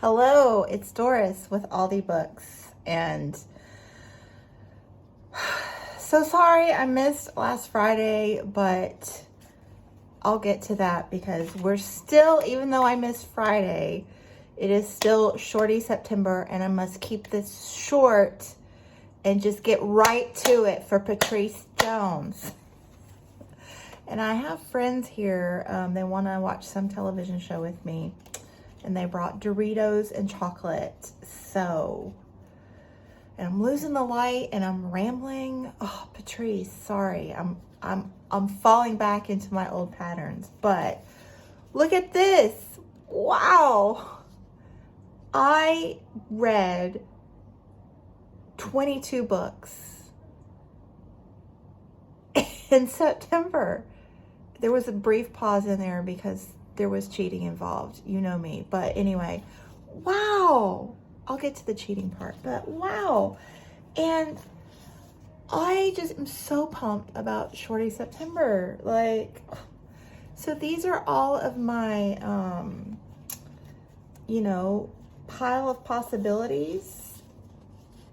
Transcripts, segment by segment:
Hello, it's Doris with Aldi Books, and so sorry I missed last Friday, but I'll get to that because we're still, even though I missed Friday, it is still Shorty September, and I must keep this short and just get right to it for Patrice Jones. And I have friends here, they want to watch some television show with me. And they brought Doritos and chocolate. So, and I'm losing the light and I'm rambling. Oh, Patrice, sorry. I'm falling back into my old patterns. But look at this. Wow. I read 22 books in September. There was a brief pause in there because there was cheating involved. You know me. But anyway, wow. I'll get to the cheating part, but wow. And I just am so pumped about Shorty September. Like, so these are all of my, pile of possibilities.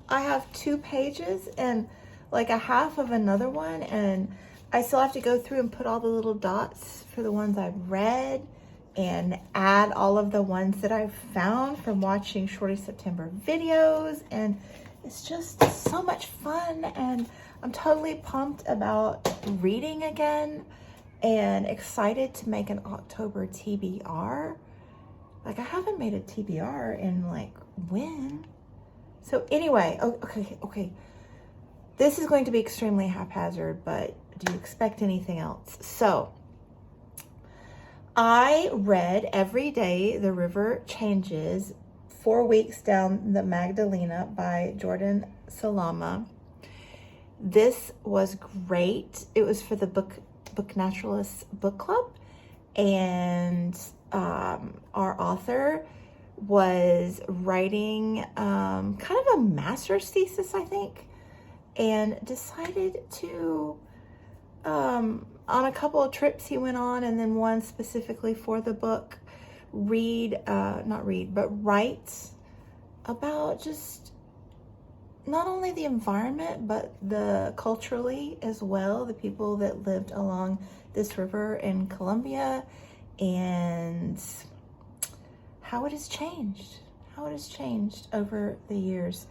I have 2 pages and like a half of another one, and I still have to go through and put all the little dots for the ones I've read and add all of the ones that I've found from watching Shorty September videos. And it's just so much fun, and I'm totally pumped about reading again and excited to make an October TBR. Like, I haven't made a TBR in like when? So anyway, okay. This is going to be extremely haphazard, but do you expect anything else? So I read Every Day the River Changes, 4 weeks down the Magdalena by Jordan Salama. This was great. It was for the Book Naturalists Book Club, and our author was writing kind of a master's thesis, I think, and decided to on a couple of trips he went on, and then one specifically for the book, write about just not only the environment, but the culturally as well, the people that lived along this river in Colombia, and how it has changed over the years.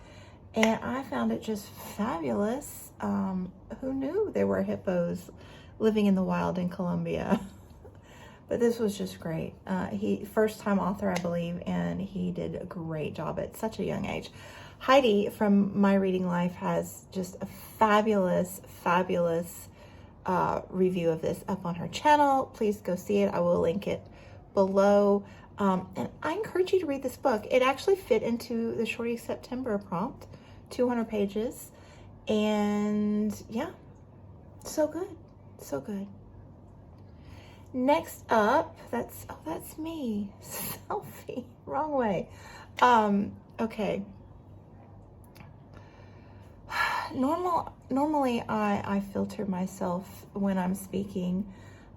And I found it just fabulous. Who knew there were hippos living in the wild in Colombia? But this was just great. He first-time author, I believe, and he did a great job at such a young age. Heidi from My Reading Life has just a fabulous review of this up on her channel. Please go see it. I will link it below. And I encourage you to read this book. It actually fit into the Shorty September prompt, 200 pages. And yeah, so good. Next up, that's me. Selfie, wrong way. Okay. Normally I filter myself when I'm speaking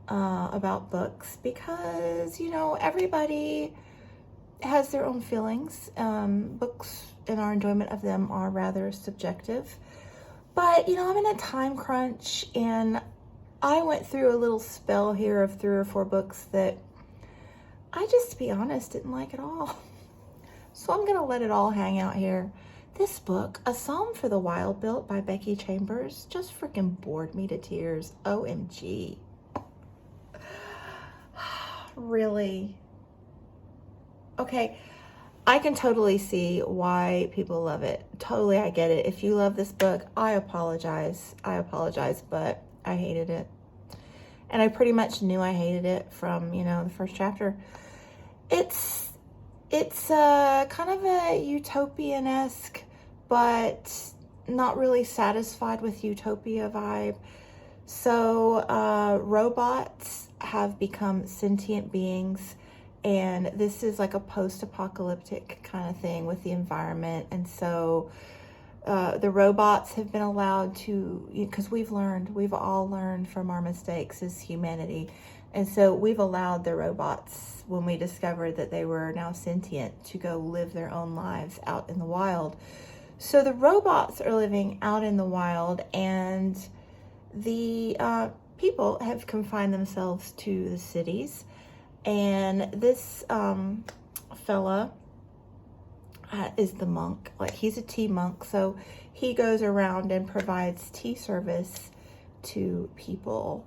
about books because, everybody has their own feelings. Books and our enjoyment of them are rather subjective. But, I'm in a time crunch, and I went through a little spell here of 3 or 4 books that I just, to be honest, didn't like at all. So I'm going to let it all hang out here. This book, A Psalm for the Wild Built by Becky Chambers, just freaking bored me to tears. OMG. Really? Okay. I can totally see why people love it. Totally, I get it. If you love this book, I apologize, but I hated it. And I pretty much knew I hated it from, the first chapter. It's kind of a utopian-esque, but not really satisfied with utopia vibe. So robots have become sentient beings, and this is like a post-apocalyptic kind of thing with the environment. And so the robots have been allowed to, because we've all learned from our mistakes as humanity, And so we've allowed the robots, when we discovered that they were now sentient, to go live their own lives out in the wild. So the robots are living out in the wild, and the people have confined themselves to the cities. And this fella is the monk. Like, he's a tea monk, so he goes around and provides tea service to people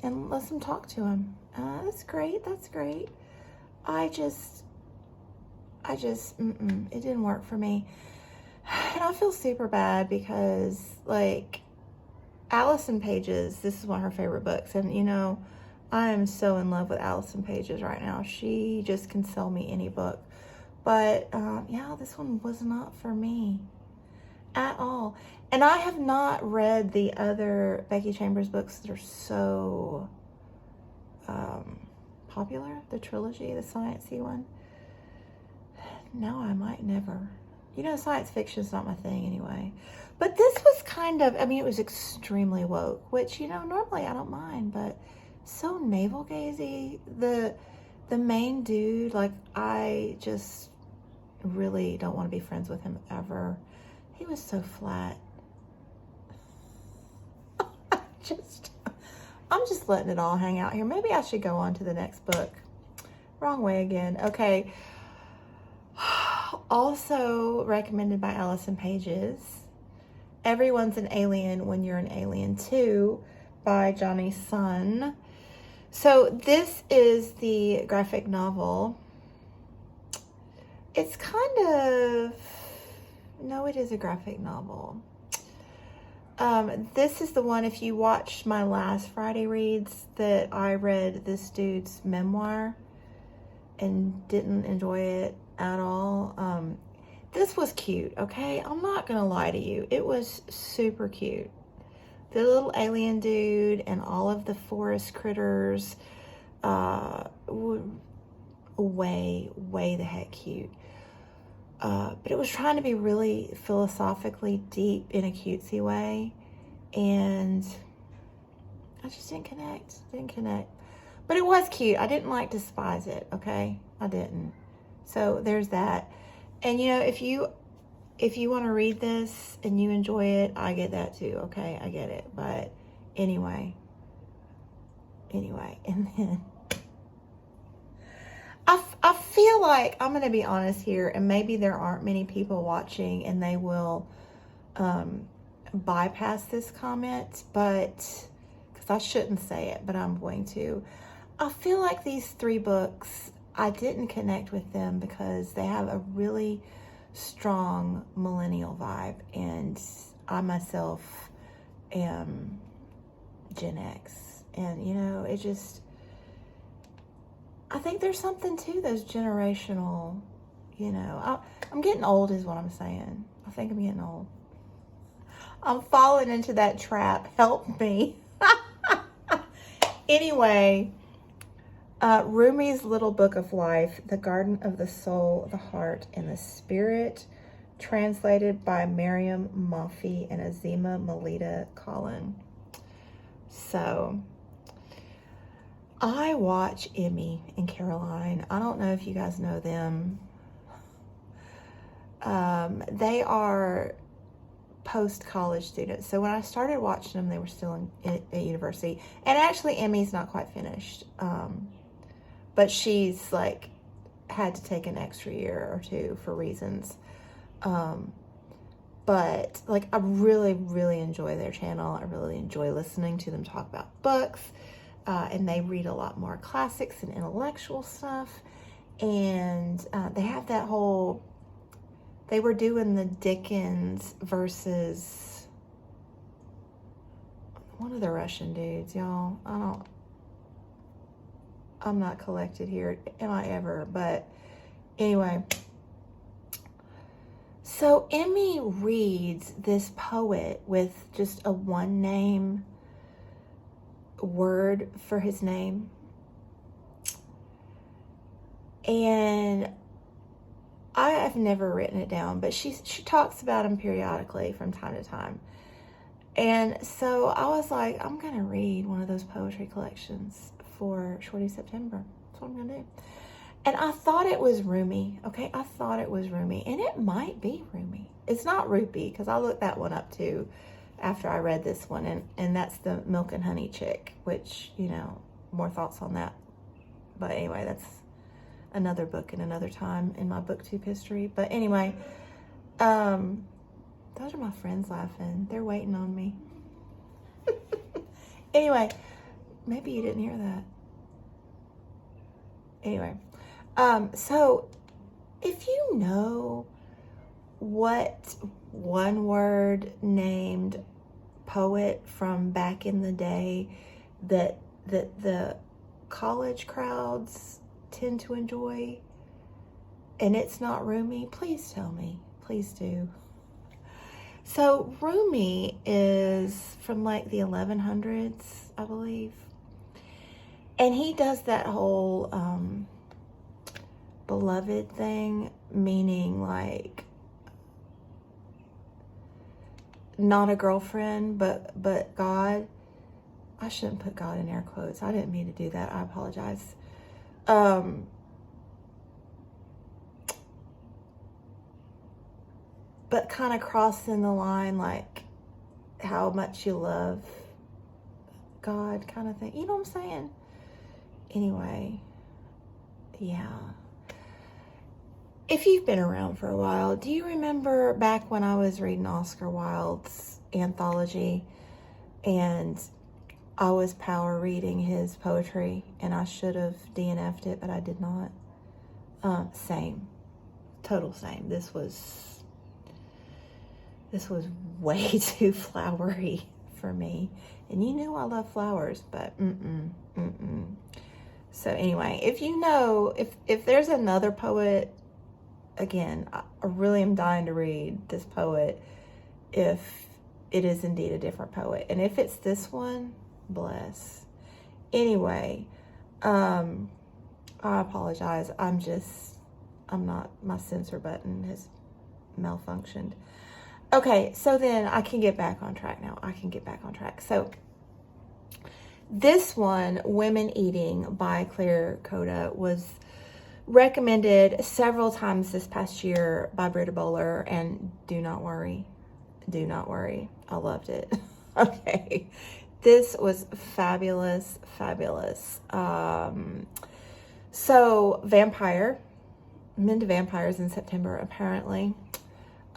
and lets them talk to him. That's great. That's great. It didn't work for me. And I feel super bad because, like, Alison Pages, this is one of her favorite books. And, you know, I am so in love with Alison Pages right now. She just can sell me any book. But, yeah, this one was not for me at all. And I have not read the other Becky Chambers books that are so popular. The trilogy, the sciencey one. No, I might never. You know, science fiction is not my thing anyway. But this was kind of, I mean, it was extremely woke, which, you know, normally I don't mind, but so navel-gazy. The main dude, like, I just really don't want to be friends with him ever. He was so flat. I'm just letting it all hang out here. Maybe I should go on to the next book. Wrong way again. Okay. Also recommended by Alison Pages, Everyone's an Alien When You're an Alien Too, by Johnny Sun. So this is the graphic novel. It's kind of, no, it is a graphic novel. This is the one, if you watched my last Friday reads, that I read this dude's memoir and didn't enjoy it at all. This was cute, okay? I'm not gonna lie to you. It was super cute. The little alien dude and all of the forest critters, way the heck cute. But it was trying to be really philosophically deep in a cutesy way, and I just didn't connect. But it was cute. I didn't like despise it, okay? I didn't. So there's that. And, you know, if you want to read this and you enjoy it, I get that too, okay? I get it. But anyway, and then I feel like, I'm going to be honest here, and maybe there aren't many people watching and they will bypass this comment, but because I shouldn't say it, but I'm going to. I feel like these 3 books, I didn't connect with them because they have a really strong millennial vibe, and I myself am Gen X, and, you know, it just, I think there's something to those generational, you know, I'm getting old is what I'm saying. I think I'm getting old. I'm falling into that trap. Help me. Anyway, Rumi's Little Book of Life, The Garden of the Soul, the Heart, and the Spirit, translated by Miriam Mafi and Azima Melita Collin. So, I watch Emmy and Caroline. I don't know if you guys know them. They are post-college students. So when I started watching them, they were still at university. And actually, Emmy's not quite finished. But she's, like, had to take an extra year or 2 for reasons. But, like, I really, really enjoy their channel. I really enjoy listening to them talk about books. And they read a lot more classics and intellectual stuff. And they have that whole, they were doing the Dickens versus one of the Russian dudes, y'all. I'm not collected here. Am I ever? But anyway. So Emmy reads this poet with just a 1 name word for his name, and I have never written it down, but she talks about him periodically from time to time. And so I was like, I'm gonna read one of those poetry collections, for Shorty September. That's what I'm gonna do. And I thought it was Rumi, okay? I thought it was Rumi, and it might be Rumi. It's not Rupee, because I looked that one up too after I read this one, and that's the Milk and Honey chick, which, you know, more thoughts on that. But anyway, that's another book in another time in my booktube history. But anyway, those are my friends laughing. They're waiting on me. Anyway, maybe you didn't hear that. Anyway, so if you know what one word named poet from back in the day that the college crowds tend to enjoy, and it's not Rumi, please tell me. Please do. So Rumi is from like the 1100s, I believe. And he does that whole beloved thing, meaning like not a girlfriend, but God. I shouldn't put God in air quotes. I didn't mean to do that. I apologize. But kind of crossing the line, like how much you love God kind of thing. You know what I'm saying? Anyway, yeah. If you've been around for a while, do you remember back when I was reading Oscar Wilde's anthology and I was power reading his poetry, and I should have DNF'd it, but I did not. Same. Total same. This was way too flowery for me. And you know I love flowers, but So anyway, if you know, if there's another poet, again, I really am dying to read this poet if it is indeed a different poet. And if it's this one, bless. Anyway, I apologize. I'm not, my censor button has malfunctioned. Okay, so then I can get back on track now. So this one, Women Eating by Claire Coda, was recommended several times this past year by Britta Bowler, and do not worry. I loved it. Okay. This was fabulous. So vampire, I'm into vampires in September apparently,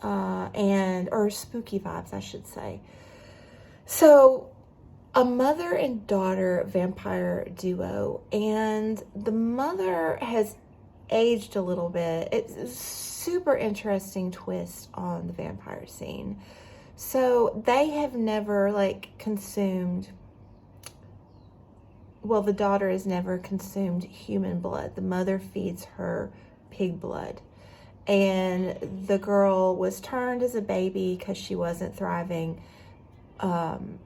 or spooky vibes, I should say. So a mother and daughter vampire duo, and the mother has aged a little bit. It's a super interesting twist on the vampire scene. So they have never consumed, well, the daughter has never consumed human blood. The mother feeds her pig blood. And the girl was turned as a baby because she wasn't thriving. And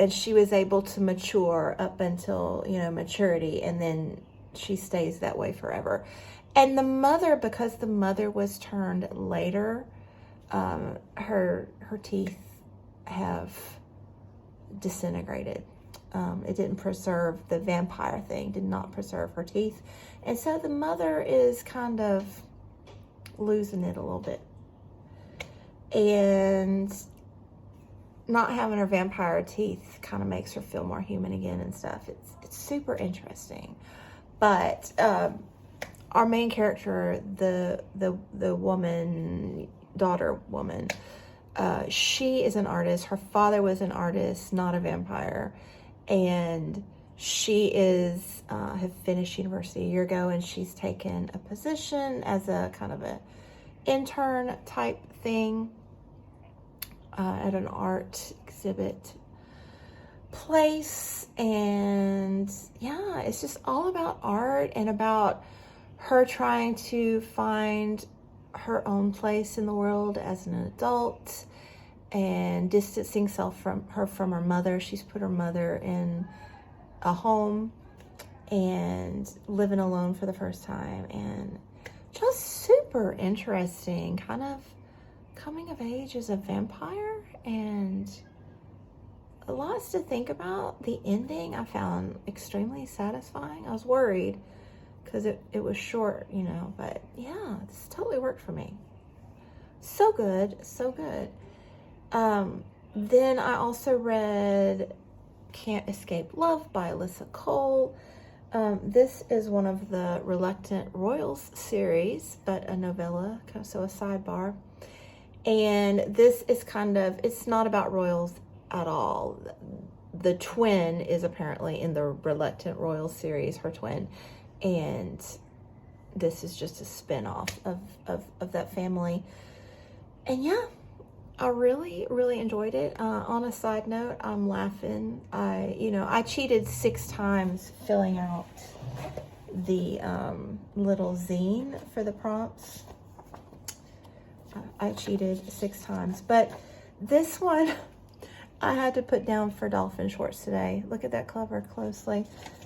she was able to mature up until, maturity. And then she stays that way forever. And the mother, because the mother was turned later, her teeth have disintegrated. It didn't preserve, the vampire thing did not preserve her teeth. And so the mother is kind of losing it a little bit. And not having her vampire teeth kind of makes her feel more human again and stuff. It's super interesting. But our main character, the daughter woman, she is an artist. Her father was an artist, not a vampire. And she is have finished university a year ago, and she's taken a position as a kind of a intern type thing at an art exhibit place. And yeah, it's just all about art and about her trying to find her own place in the world as an adult and distancing from her mother. She's put her mother in a home and living alone for the first time, and just super interesting, kind of coming of age as a vampire and lots to think about. The ending I found extremely satisfying. I was worried because it was short, you know, but yeah, this totally worked for me. So good, so good. Then I also read Can't Escape Love by Alyssa Cole. This is one of the Reluctant Royals series, but a novella, so a sidebar. And this is it's not about royals at all. The twin is apparently in the Reluctant Royals series, her twin. And this is just a spin-off of that family. And yeah, I really, really enjoyed it. On a side note, I'm laughing. I cheated 6 times filling out the little zine for the prompts. I cheated 6 times, but this one I had to put down for Dolphin Shorts today. Look at that cover closely.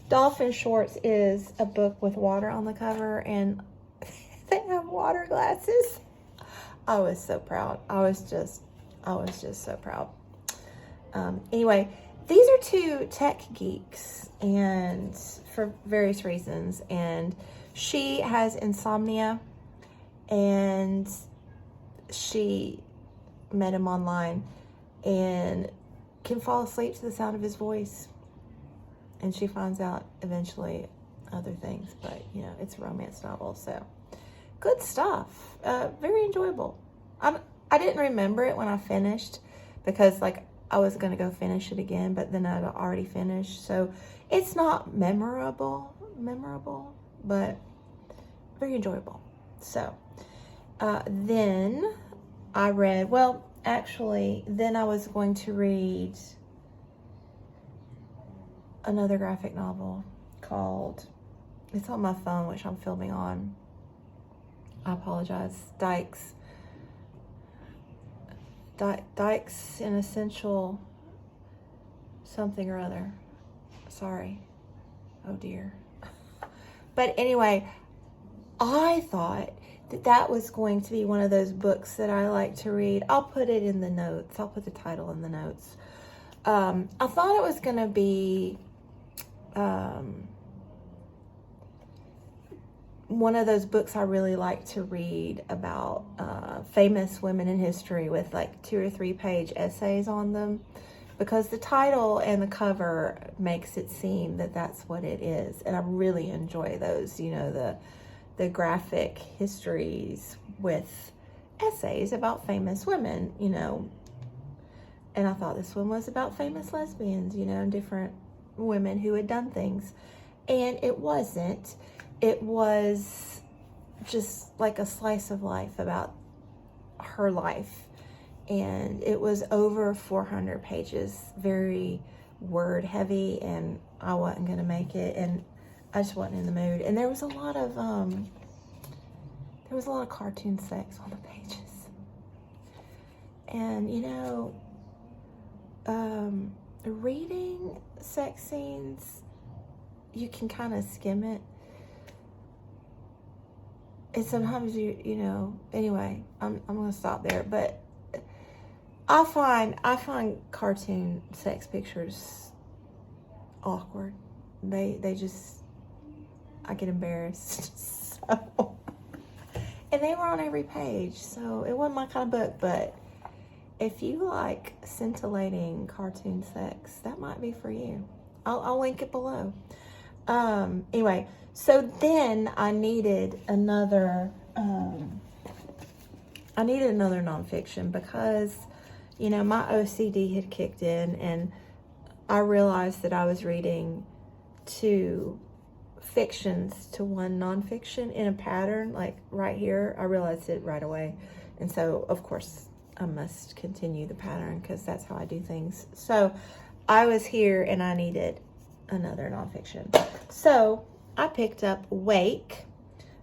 Dolphin Shorts is a book with water on the cover, and they have water glasses. I was so proud. I was just so proud. Anyway, these are 2 tech geeks, and for various reasons, and she has insomnia, and she met him online and can fall asleep to the sound of his voice. And she finds out eventually other things, but you know, it's a romance novel, so good stuff. Very enjoyable. I didn't remember it when I finished because like I was gonna go finish it again, but then I'd already finished, so it's not memorable, but very enjoyable. So then I read, then I was going to read another graphic novel called, it's on my phone, which I'm filming on. I apologize. Dykes. Dykes, an essential something or other. Sorry. Oh dear. But anyway, I thought that was going to be one of those books that I like to read. I'll put it in the notes. I'll put the title in the notes. I thought it was going to be one of those books I really like to read about famous women in history with like 2 or 3 page essays on them, because the title and the cover makes it seem that that's what it is. And I really enjoy those, you know, the graphic histories with essays about famous women, you know. And I thought this one was about famous lesbians, you know, different women who had done things. And it wasn't. It was just like a slice of life about her life. And it was over 400 pages, very word heavy, and I wasn't going to make it. And I just wasn't in the mood. And there was a lot of cartoon sex on the pages. And, you know, reading sex scenes, you can kind of skim it. And sometimes you know, anyway, I'm going to stop there. But I find cartoon sex pictures awkward. They just, I get embarrassed. So, and they were on every page, so it wasn't my kind of book. But if you like scintillating cartoon sex, that might be for you. I'll link it below. Anyway, so then I needed another nonfiction because, you know, my OCD had kicked in, and I realized that I was reading 2 fictions to 1 nonfiction in a pattern, like right here. I realized it right away. And so, of course, I must continue the pattern because that's how I do things. So I was here and I needed another nonfiction. So I picked up Wake,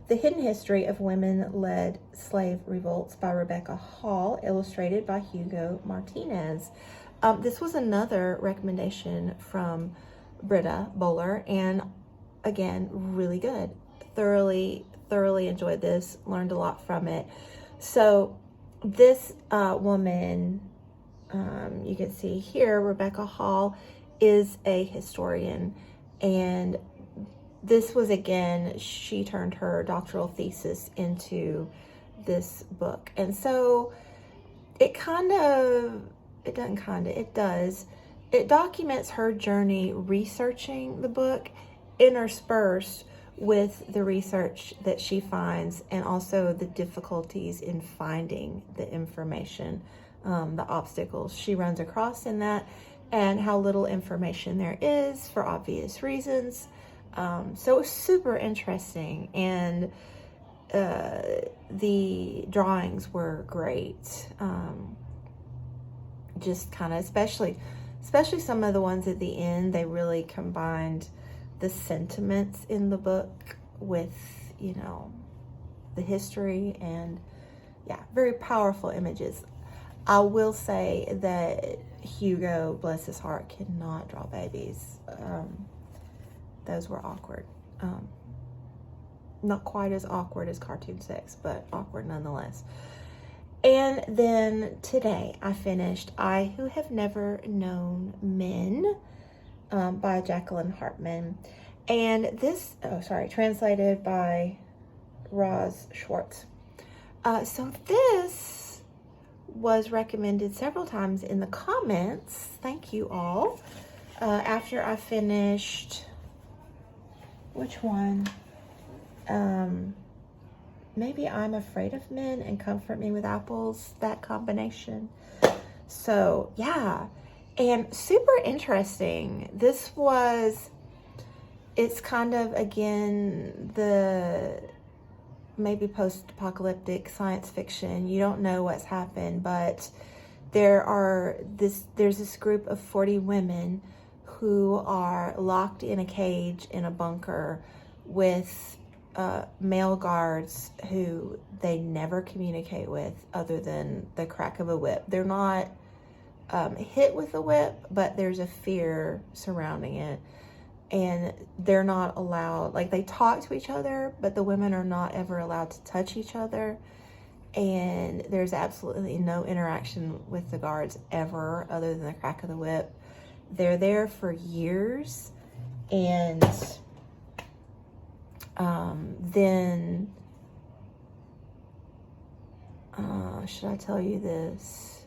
The Hidden History of Women-Led Slave Revolts by Rebecca Hall, illustrated by Hugo Martinez. This was another recommendation from Britta Bowler, and again, really good. Thoroughly enjoyed this, learned a lot from it. So this woman You can see here, Rebecca Hall is a historian, and this was, again, she turned her doctoral thesis into this book. And so it does. It documents her journey researching the book, interspersed with the research that she finds, and also the difficulties in finding the information, the obstacles she runs across in that, and how little information there is for obvious reasons. So it's super interesting, and the drawings were great. Just kind of, especially some of the ones at the end, they really combined the sentiments in the book with, you know, the history, and yeah, very powerful images. I will say that Hugo, bless his heart, cannot draw babies. Those were awkward. Not quite as awkward as cartoon sex, but awkward nonetheless. And then today I finished I Who Have Never Known Men by Jacqueline Hartman. And this, translated by Roz Schwartz. So this was recommended several times in the comments. Thank you all. After I finished, which one? Maybe I'm Afraid of Men and Comfort Me with Apples, that combination. So yeah, and super interesting. It's kind of, again, the maybe post-apocalyptic science fiction. You don't know what's happened, but there's this group of 40 women who are locked in a cage in a bunker with male guards who they never communicate with other than the crack of a whip. They're not hit with a whip, but there's a fear surrounding it, and they're not allowed, like, they talk to each other, but the women are not ever allowed to touch each other, and there's absolutely no interaction with the guards ever other than the crack of the whip. They're there for years, and then, should I tell you this?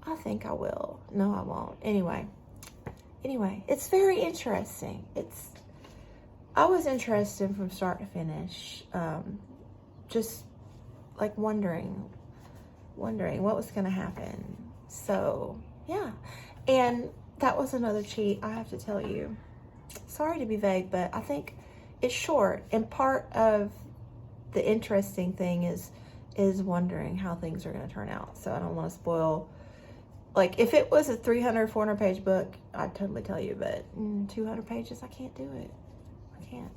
I think I will. No, I won't. Anyway, it's very interesting. I was interested from start to finish. Just like wondering what was going to happen. So yeah, and that was another cheat, I have to tell you. Sorry to be vague, but I think it's short, and part of the interesting thing is wondering how things are going to turn out. So I don't want to spoil. Like, if it was a 300, 400 page book, I'd totally tell you, but 200 pages, I can't do it. I can't.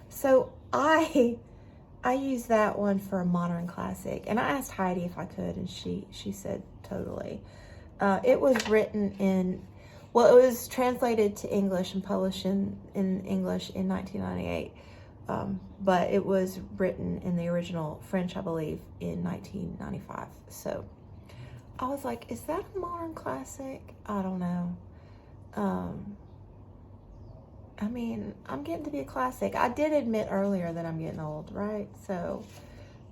So I used that one for a modern classic, and I asked Heidi if I could, and she said totally. It was written it was translated to English and published in English in 1998, but it was written in the original French, I believe, in 1995. So I was like, is that a modern classic? I don't know. I mean, I'm getting to be a classic. I did admit earlier that I'm getting old, right? So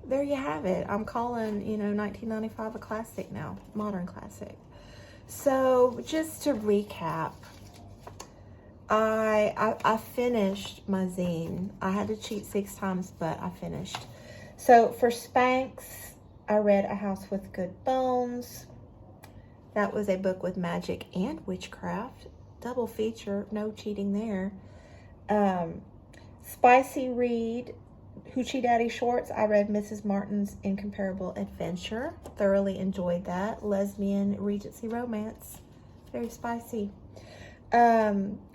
there you have it. I'm calling, 1995 a classic now, modern classic. So just to recap, I finished my zine. I had to cheat 6 times, but I finished. So for Spanx, I read A House with Good Bones. That was a book with magic and witchcraft. Double feature, no cheating there. Spicy Read, Hoochie Daddy Shorts. I read Mrs. Martin's Incomparable Adventure. Thoroughly enjoyed that. Lesbian Regency romance. Very spicy.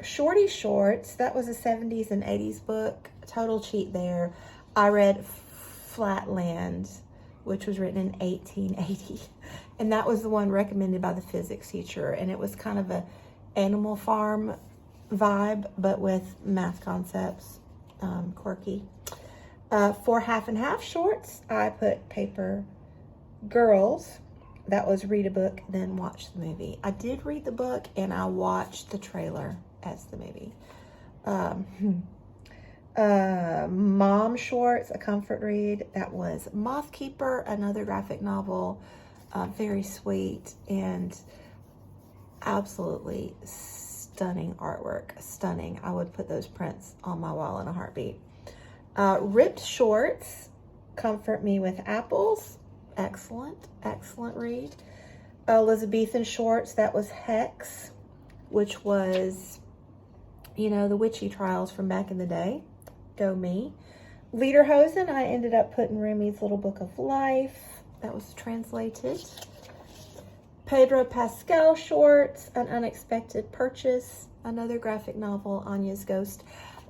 Shorty Shorts. That was a 70s and 80s book. Total cheat there. I read Flatland, which was written in 1880. And that was the one recommended by the physics teacher. And it was kind of a Animal Farm vibe, but with math concepts. Quirky. For Half and Half Shorts, I put Paper Girls. That was read a book, then watch the movie. I did read the book and I watched the trailer as the movie. Mom Shorts, a comfort read. That was Moth Keeper, another graphic novel. Very sweet and absolutely stunning artwork. Stunning. I would put those prints on my wall in a heartbeat. Ripped Shorts, Comfort Me with Apples. Excellent, excellent read. Elizabethan Shorts, that was Hex, which was, you know, the witchy trials from back in the day. Go me. Lederhosen, I ended up putting Rumi's Little Book of Life. That was translated. Pedro Pascal Shorts, An Unexpected Purchase, another graphic novel, Anya's Ghost.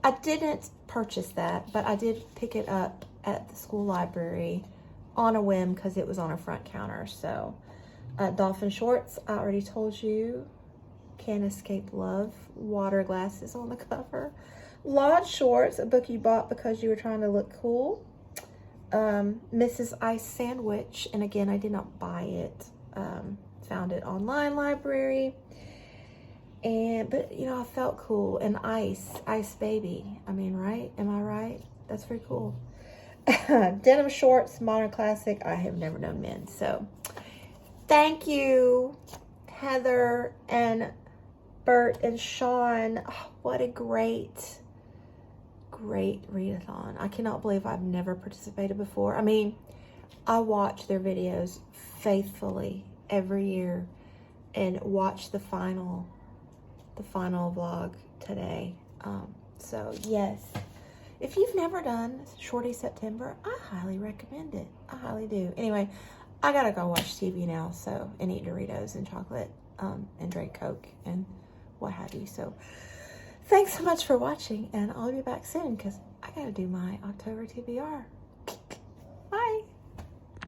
I didn't purchase that, but I did pick it up at the school library on a whim because it was on a front counter. So, Dolphin Shorts, I already told you. Can't Escape Love, water glasses on the cover. Lodge Shorts, a book you bought because you were trying to look cool. Mrs. Ice Sandwich, and again, I did not buy it. Found it online library. But you know, I felt cool. And Ice Baby. I mean, right? Am I right? That's very cool. Denim Shorts, Modern Classic. I have never known men. So, thank you, Heather and Bert and Sean. Oh, what a great readathon. I cannot believe I've never participated before. I mean, I watch their videos faithfully every year and watch the final vlog today. So yes, if you've never done Shorty September, I highly recommend it. I highly do. Anyway, I gotta go watch TV now, so, and eat Doritos and chocolate, and drink Coke and what have you. So thanks so much for watching, and I'll be back soon because I gotta do my October TBR.